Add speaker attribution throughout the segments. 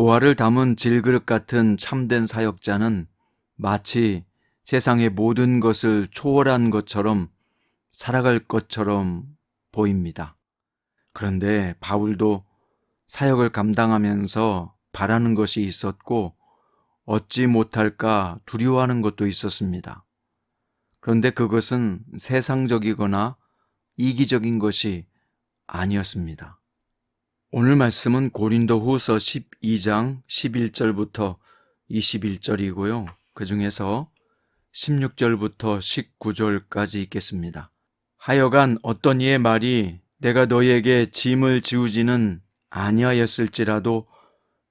Speaker 1: 보화를 담은 질그릇 같은 참된 사역자는 마치 세상의 모든 것을 초월한 것처럼 살아갈 것처럼 보입니다. 그런데 바울도 사역을 감당하면서 바라는 것이 있었고 얻지 못할까 두려워하는 것도 있었습니다. 그런데 그것은 세상적이거나 이기적인 것이 아니었습니다. 오늘 말씀은 고린도후서 12장 11절부터 21절이고요. 그 중에서 16절부터 19절까지 읽겠습니다. 하여간 어떤 이의 말이 내가 너희에게 짐을 지우지는 아니하였을지라도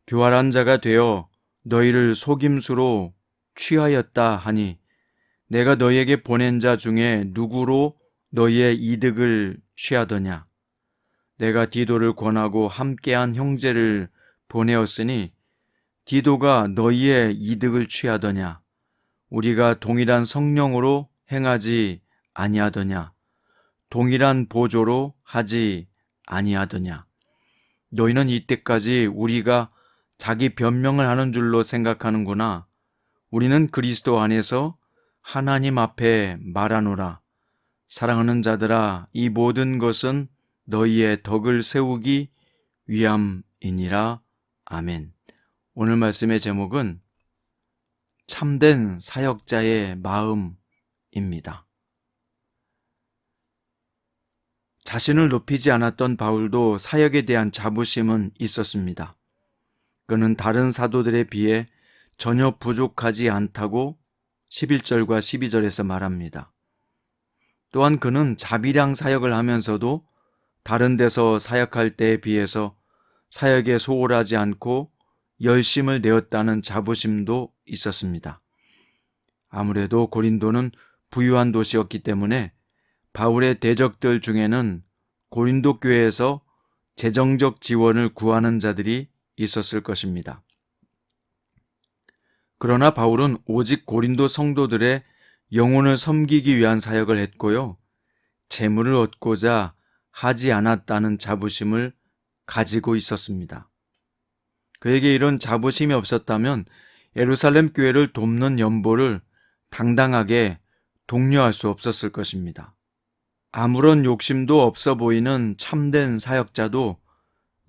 Speaker 1: 교활한 자가 되어 너희를 속임수로 취하였다 하니 내가 너희에게 보낸 자 중에 누구로 너희의 이득을 취하더냐? 내가 디도를 권하고 함께한 형제를 보내었으니 디도가 너희의 이득을 취하더냐? 우리가 동일한 성령으로 행하지 아니하더냐? 동일한 보조로 하지 아니하더냐? 너희는 이때까지 우리가 자기 변명을 하는 줄로 생각하는구나. 우리는 그리스도 안에서 하나님 앞에 말하노라. 사랑하는 자들아, 이 모든 것은 너희의 덕을 세우기 위함이니라. 아멘. 오늘 말씀의 제목은 참된 사역자의 마음입니다. 자신을 높이지 않았던 바울도 사역에 대한 자부심은 있었습니다. 그는 다른 사도들에 비해 전혀 부족하지 않다고 11절과 12절에서 말합니다. 또한 그는 자비량 사역을 하면서도 다른 데서 사역할 때에 비해서 사역에 소홀하지 않고 열심을 내었다는 자부심도 있었습니다. 아무래도 고린도는 부유한 도시였기 때문에 바울의 대적들 중에는 고린도 교회에서 재정적 지원을 구하는 자들이 있었을 것입니다. 그러나 바울은 오직 고린도 성도들의 영혼을 섬기기 위한 사역을 했고요. 재물을 얻고자 하지 않았다는 자부심을 가지고 있었습니다. 그에게 이런 자부심이 없었다면 예루살렘 교회를 돕는 연보를 당당하게 독려할 수 없었을 것입니다. 아무런 욕심도 없어 보이는 참된 사역자도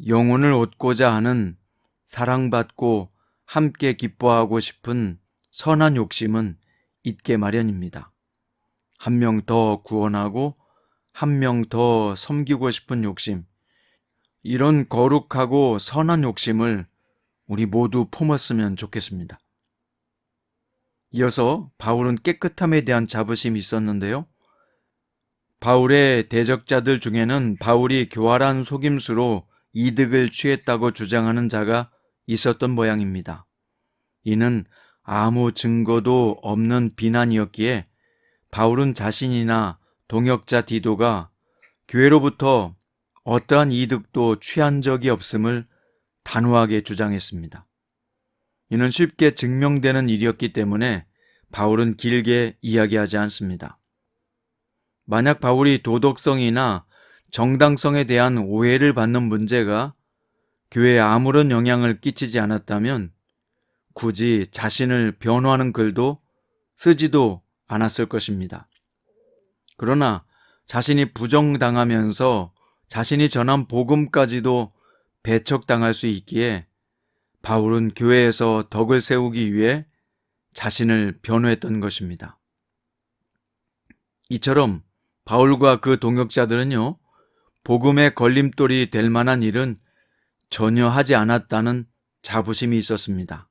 Speaker 1: 영혼을 얻고자 하는 사랑받고 함께 기뻐하고 싶은 선한 욕심은 있게 마련입니다. 한 명 더 구원하고 한 명 더 섬기고 싶은 욕심, 이런 거룩하고 선한 욕심을 우리 모두 품었으면 좋겠습니다. 이어서 바울은 깨끗함에 대한 자부심이 있었는데요. 바울의 대적자들 중에는 바울이 교활한 속임수로 이득을 취했다고 주장하는 자가 있었던 모양입니다. 이는 아무 증거도 없는 비난이었기에 바울은 자신이나 동역자 디도가 교회로부터 어떠한 이득도 취한 적이 없음을 단호하게 주장했습니다. 이는 쉽게 증명되는 일이었기 때문에 바울은 길게 이야기하지 않습니다. 만약 바울이 도덕성이나 정당성에 대한 오해를 받는 문제가 교회에 아무런 영향을 끼치지 않았다면 굳이 자신을 변호하는 글도 쓰지도 않았을 것입니다. 그러나 자신이 부정당하면서 자신이 전한 복음까지도 배척당할 수 있기에 바울은 교회에서 덕을 세우기 위해 자신을 변호했던 것입니다. 이처럼 바울과 그 동역자들은요, 복음의 걸림돌이 될 만한 일은 전혀 하지 않았다는 자부심이 있었습니다.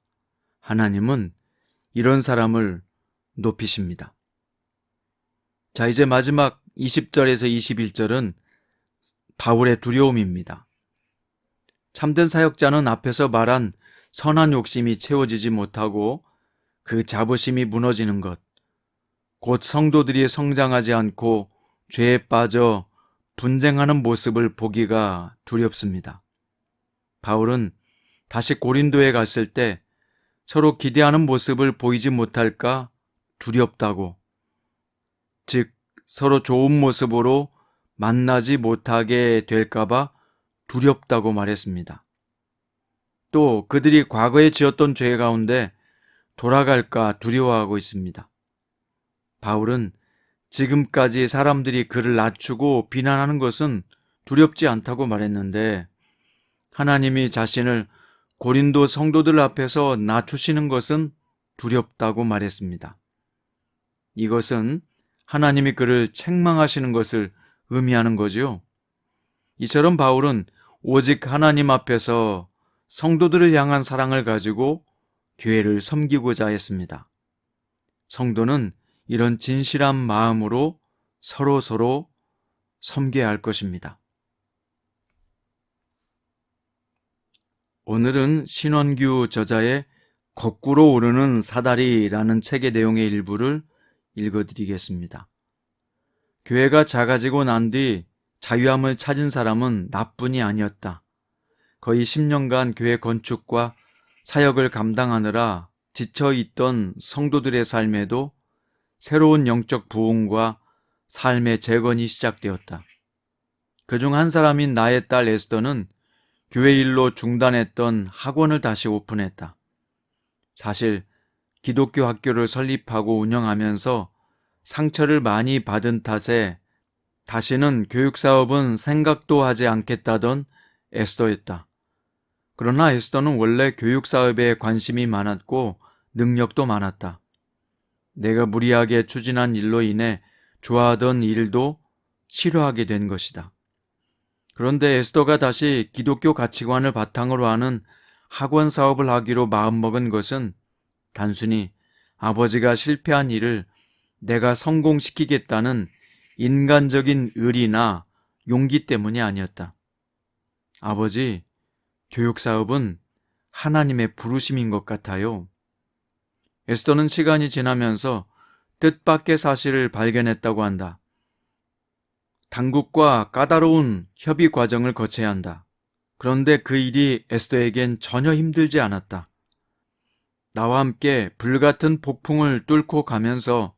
Speaker 1: 하나님은 이런 사람을 높이십니다. 자, 이제 마지막 20절에서 21절은 바울의 두려움입니다. 참된 사역자는 앞에서 말한 선한 욕심이 채워지지 못하고 그 자부심이 무너지는 것, 곧 성도들이 성장하지 않고 죄에 빠져 분쟁하는 모습을 보기가 두렵습니다. 바울은 다시 고린도에 갔을 때 서로 기대하는 모습을 보이지 못할까 두렵다고, 즉 서로 좋은 모습으로 만나지 못하게 될까봐 두렵다고 말했습니다. 또 그들이 과거에 지었던 죄 가운데 돌아갈까 두려워하고 있습니다. 바울은 지금까지 사람들이 그를 낮추고 비난하는 것은 두렵지 않다고 말했는데, 하나님이 자신을 고린도 성도들 앞에서 낮추시는 것은 두렵다고 말했습니다. 이것은 하나님이 그를 책망하시는 것을 의미하는 거지요. 이처럼 바울은 오직 하나님 앞에서 성도들을 향한 사랑을 가지고 교회를 섬기고자 했습니다. 성도는 이런 진실한 마음으로 서로 섬겨야 할 것입니다. 오늘은 신원규 저자의 거꾸로 오르는 사다리라는 책의 내용의 일부를 읽어드리겠습니다. 교회가 작아지고 난 뒤 자유함을 찾은 사람은 나뿐이 아니었다. 거의 10년간 교회 건축과 사역을 감당하느라 지쳐있던 성도들의 삶에도 새로운 영적 부흥과 삶의 재건이 시작되었다. 그중 한 사람인 나의 딸 에스더는 교회 일로 중단했던 학원을 다시 오픈했다. 사실 기독교 학교를 설립하고 운영하면서 상처를 많이 받은 탓에 다시는 교육사업은 생각도 하지 않겠다던 에스더였다. 그러나 에스더는 원래 교육사업에 관심이 많았고 능력도 많았다. 내가 무리하게 추진한 일로 인해 좋아하던 일도 싫어하게 된 것이다. 그런데 에스더가 다시 기독교 가치관을 바탕으로 하는 학원 사업을 하기로 마음먹은 것은 단순히 아버지가 실패한 일을 내가 성공시키겠다는 인간적인 의리나 용기 때문이 아니었다. 아버지, 교육사업은 하나님의 부르심인 것 같아요. 에스더는 시간이 지나면서 뜻밖의 사실을 발견했다고 한다. 당국과 까다로운 협의 과정을 거쳐야 한다. 그런데 그 일이 에스더에겐 전혀 힘들지 않았다. 나와 함께 불같은 폭풍을 뚫고 가면서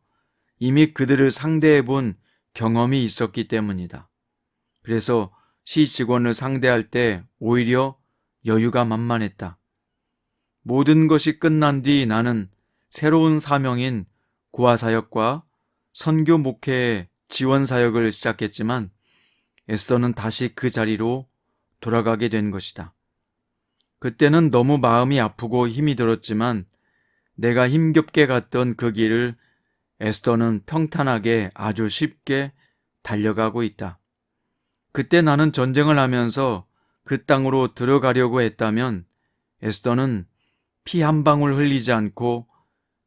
Speaker 1: 이미 그들을 상대해 본 경험이 있었기 때문이다. 그래서 시 직원을 상대할 때 오히려 여유가 만만했다. 모든 것이 끝난 뒤 나는 새로운 사명인 구화사역과 선교 목회의 지원 사역을 시작했지만 에스더는 다시 그 자리로 돌아가게 된 것이다. 그때는 너무 마음이 아프고 힘이 들었지만 내가 힘겹게 갔던 그 길을 에스더는 평탄하게 아주 쉽게 달려가고 있다. 그때 나는 전쟁을 하면서 그 땅으로 들어가려고 했다면 에스더는 피 한 방울 흘리지 않고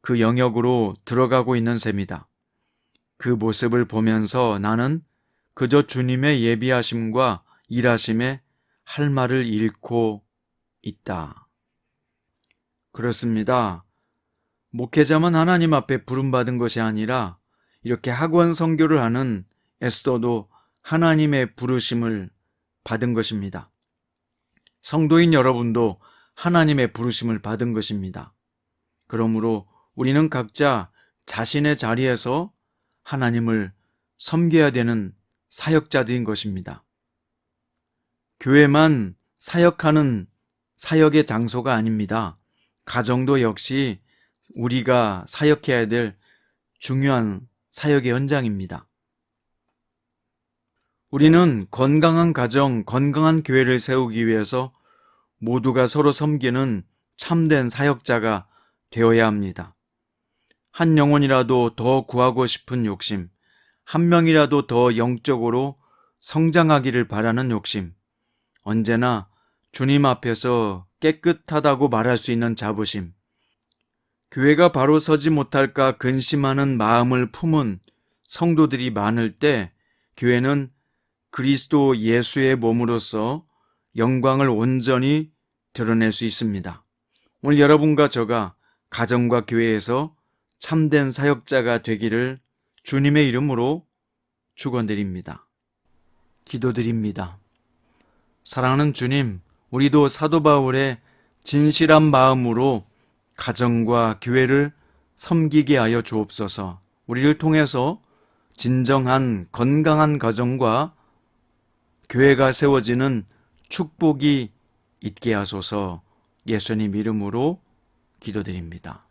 Speaker 1: 그 영역으로 들어가고 있는 셈이다. 그 모습을 보면서 나는 그저 주님의 예비하심과 일하심에 할 말을 잃고 있다. 그렇습니다. 목회자만 하나님 앞에 부름받은 것이 아니라 이렇게 학원 선교를 하는 에스더도 하나님의 부르심을 받은 것입니다. 성도인 여러분도 하나님의 부르심을 받은 것입니다. 그러므로 우리는 각자 자신의 자리에서 하나님을 섬겨야 되는 사역자들인 것입니다. 교회만 사역하는 사역의 장소가 아닙니다. 가정도 역시 우리가 사역해야 될 중요한 사역의 현장입니다. 우리는 건강한 가정, 건강한 교회를 세우기 위해서 모두가 서로 섬기는 참된 사역자가 되어야 합니다. 한 영혼이라도 더 구하고 싶은 욕심, 한 명이라도 더 영적으로 성장하기를 바라는 욕심, 언제나 주님 앞에서 깨끗하다고 말할 수 있는 자부심, 교회가 바로 서지 못할까 근심하는 마음을 품은 성도들이 많을 때 교회는 그리스도 예수의 몸으로서 영광을 온전히 드러낼 수 있습니다. 오늘 여러분과 저가 가정과 교회에서 참된 사역자가 되기를 주님의 이름으로 축원드립니다. 기도드립니다. 사랑하는 주님, 우리도 사도 바울의 진실한 마음으로 가정과 교회를 섬기게 하여 주옵소서. 우리를 통해서 진정한 건강한 가정과 교회가 세워지는 축복이 있게 하소서. 예수님 이름으로 기도드립니다.